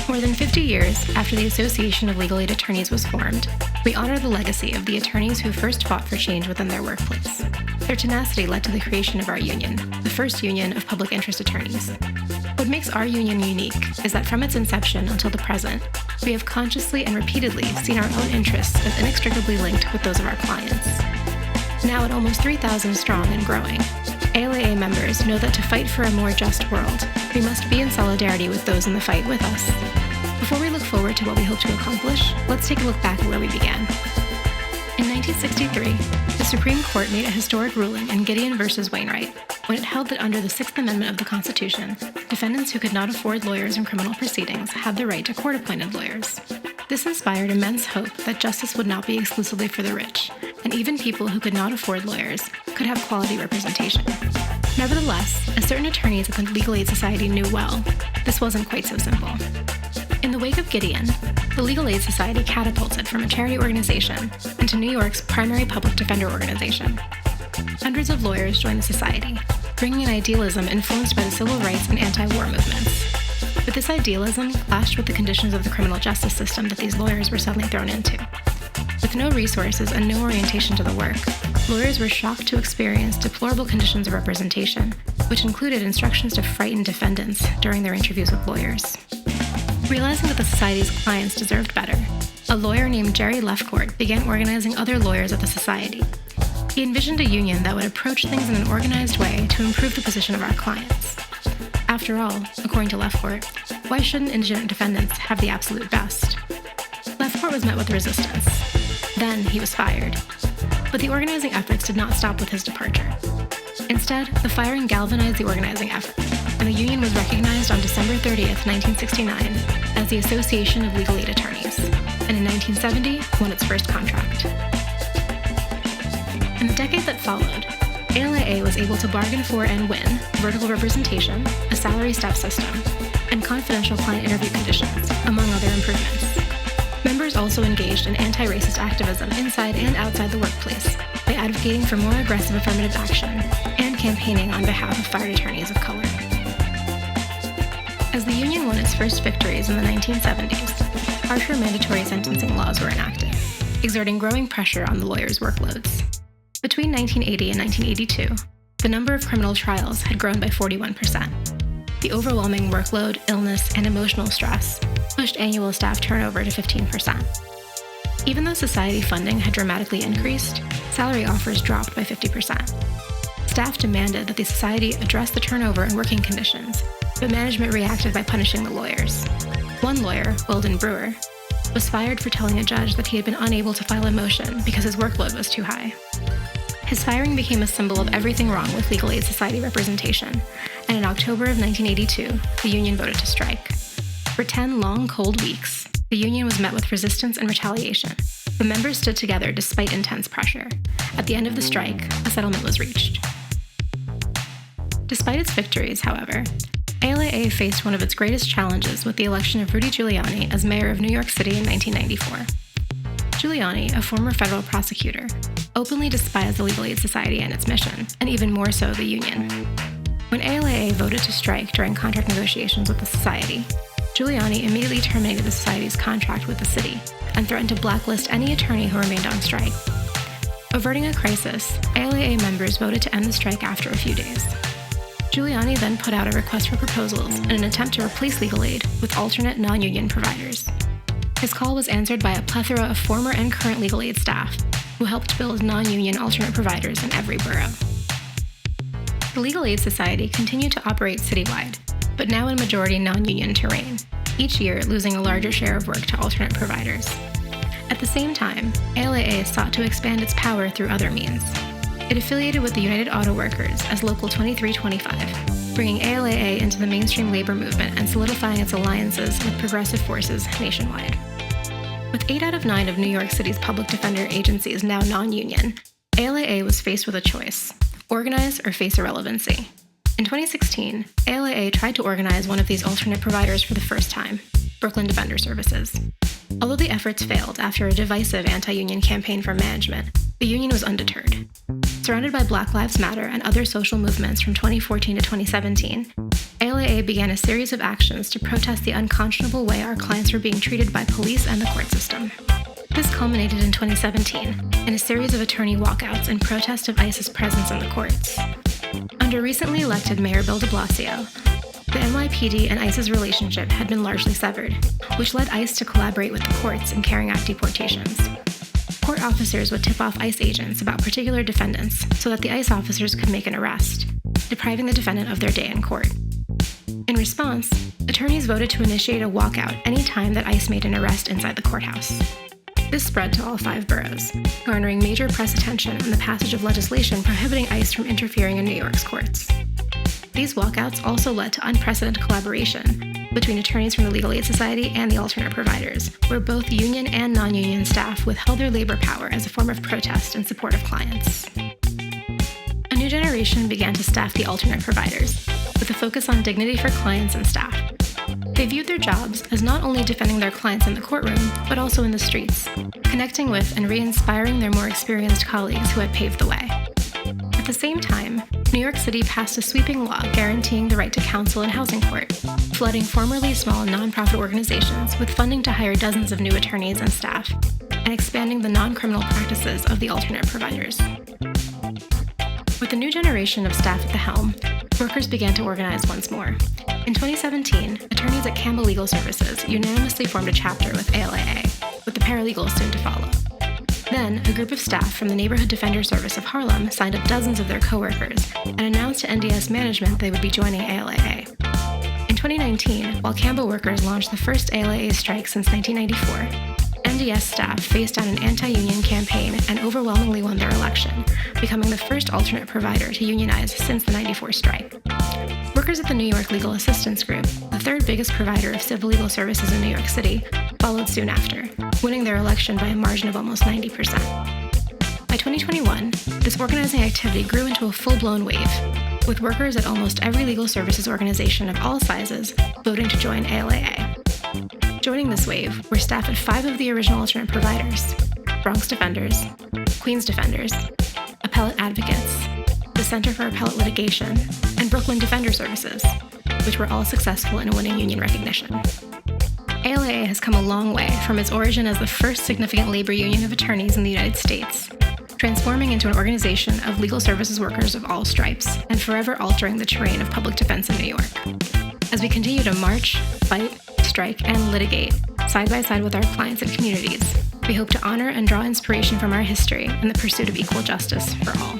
More than 50 years after the Association of Legal Aid Attorneys was formed, we honor the legacy of the attorneys who first fought for change within their workplace. Their tenacity led to the creation of our union, the first union of public interest attorneys. What makes our union unique is that from its inception until the present, we have consciously and repeatedly seen our own interests as inextricably linked with those of our clients. Now at almost 3,000 strong and growing, ALAA members know that to fight for a more just world, we must be in solidarity with those in the fight with us. Before we look forward to what we hope to accomplish, let's take a look back at where we began. In 1963, the Supreme Court made a historic ruling in Gideon v. Wainwright when it held that under the Sixth Amendment of the Constitution, defendants who could not afford lawyers in criminal proceedings had the right to court-appointed lawyers. This inspired immense hope that justice would not be exclusively for the rich, and even people who could not afford lawyers could have quality representation. Nevertheless, as certain attorneys at the Legal Aid Society knew well, this wasn't quite so simple. In the wake of Gideon, the Legal Aid Society catapulted from a charity organization into New York's primary public defender organization. Hundreds of lawyers joined the society, bringing an idealism influenced by the civil rights and anti-war movements. But this idealism clashed with the conditions of the criminal justice system that these lawyers were suddenly thrown into. With no resources and no orientation to the work, lawyers were shocked to experience deplorable conditions of representation, which included instructions to frighten defendants during their interviews with lawyers. Realizing that the society's clients deserved better, a lawyer named Jerry Lefcourt began organizing other lawyers at the society. He envisioned a union that would approach things in an organized way to improve the position of our clients. After all, according to Lefcourt, why shouldn't indigent defendants have the absolute best? Lefcourt was met with resistance. Then he was fired. But the organizing efforts did not stop with his departure. Instead, the firing galvanized the organizing effort, and the union was recognized on December 30th, 1969, as the Association of Legal Aid Attorneys, and in 1970 won its first contract. In the decade that followed, ALAA was able to bargain for and win vertical representation, a salary step system, and confidential client interview conditions, among other improvements. Members also engaged in anti-racist activism inside and outside the workplace by advocating for more aggressive affirmative action and campaigning on behalf of fired attorneys of color. As the union won its first victories in the 1970s, harsher mandatory sentencing laws were enacted, exerting growing pressure on the lawyers' workloads. Between 1980 and 1982, the number of criminal trials had grown by 41%. The overwhelming workload, illness, and emotional stress pushed annual staff turnover to 15%. Even though society funding had dramatically increased, salary offers dropped by 50%. Staff demanded that the society address the turnover and working conditions, but management reacted by punishing the lawyers. One lawyer, Weldon Brewer, was fired for telling a judge that he had been unable to file a motion because his workload was too high. His firing became a symbol of everything wrong with Legal Aid Society representation, and in October of 1982, the union voted to strike. For 10 long, cold weeks, the union was met with resistance and retaliation, but members stood together despite intense pressure. At the end of the strike, a settlement was reached. Despite its victories, however, ALAA faced one of its greatest challenges with the election of Rudy Giuliani as mayor of New York City in 1994. Giuliani, a former federal prosecutor, openly despised the Legal Aid Society and its mission, and even more so the union. When ALAA voted to strike during contract negotiations with the society, Giuliani immediately terminated the society's contract with the city and threatened to blacklist any attorney who remained on strike. Averting a crisis, ALAA members voted to end the strike after a few days. Giuliani then put out a request for proposals in an attempt to replace legal aid with alternate non-union providers. His call was answered by a plethora of former and current legal aid staff who helped build non-union alternate providers in every borough. The Legal Aid Society continued to operate citywide, but now in majority non-union terrain, each year losing a larger share of work to alternate providers. At the same time, ALAA sought to expand its power through other means. It affiliated with the United Auto Workers as Local 2325, bringing ALAA into the mainstream labor movement and solidifying its alliances with progressive forces nationwide. With 8 out of 9 of New York City's public defender agencies now non-union, ALAA was faced with a choice: organize or face irrelevancy. In 2016, ALAA tried to organize one of these alternate providers for the first time, Brooklyn Defender Services. Although the efforts failed after a divisive anti-union campaign from management, the union was undeterred. Surrounded by Black Lives Matter and other social movements from 2014 to 2017, ALAA ALAA began a series of actions to protest the unconscionable way our clients were being treated by police and the court system. This culminated in 2017 in a series of attorney walkouts in protest of ICE's presence in the courts. Under recently elected Mayor Bill de Blasio, the NYPD and ICE's relationship had been largely severed, which led ICE to collaborate with the courts in carrying out deportations. Court officers would tip off ICE agents about particular defendants so that the ICE officers could make an arrest, depriving the defendant of their day in court. In response, attorneys voted to initiate a walkout any time that ICE made an arrest inside the courthouse. This spread to all 5 boroughs, garnering major press attention and the passage of legislation prohibiting ICE from interfering in New York's courts. These walkouts also led to unprecedented collaboration between attorneys from the Legal Aid Society and the alternate providers, where both union and non-union staff withheld their labor power as a form of protest in support of clients. A new generation began to staff the alternate providers, with a focus on dignity for clients and staff. They viewed their jobs as not only defending their clients in the courtroom, but also in the streets, connecting with and re-inspiring their more experienced colleagues who had paved the way. At the same time, New York City passed a sweeping law guaranteeing the right to counsel in housing court, flooding formerly small nonprofit organizations with funding to hire dozens of new attorneys and staff, and expanding the non-criminal practices of the alternate providers. With the new generation of staff at the helm, workers began to organize once more. In 2017, attorneys at Campbell Legal Services unanimously formed a chapter with ALAA, with the paralegals soon to follow. Then, a group of staff from the Neighborhood Defender Service of Harlem signed up dozens of their coworkers and announced to NDS management they would be joining ALAA. In 2019, while Campbell workers launched the first ALAA strike since 1994, NDS staff faced down an anti-union campaign and overwhelmingly won their election, becoming the first alternate provider to unionize since the '94 strike. Workers at the New York Legal Assistance Group, the 3rd biggest provider of civil legal services in New York City, followed soon after, winning their election by a margin of almost 90%. By 2021, this organizing activity grew into a full-blown wave, with workers at almost every legal services organization of all sizes voting to join ALAA. Joining this wave were staff at 5 of the original alternate providers: Bronx Defenders, Queens Defenders, Appellate Advocates, the Center for Appellate Litigation, and Brooklyn Defender Services, which were all successful in winning union recognition. ALAA has come a long way from its origin as the first significant labor union of attorneys in the United States, transforming into an organization of legal services workers of all stripes and forever altering the terrain of public defense in New York. As we continue to march, fight, strike, and litigate side by side with our clients and communities, we hope to honor and draw inspiration from our history in the pursuit of equal justice for all.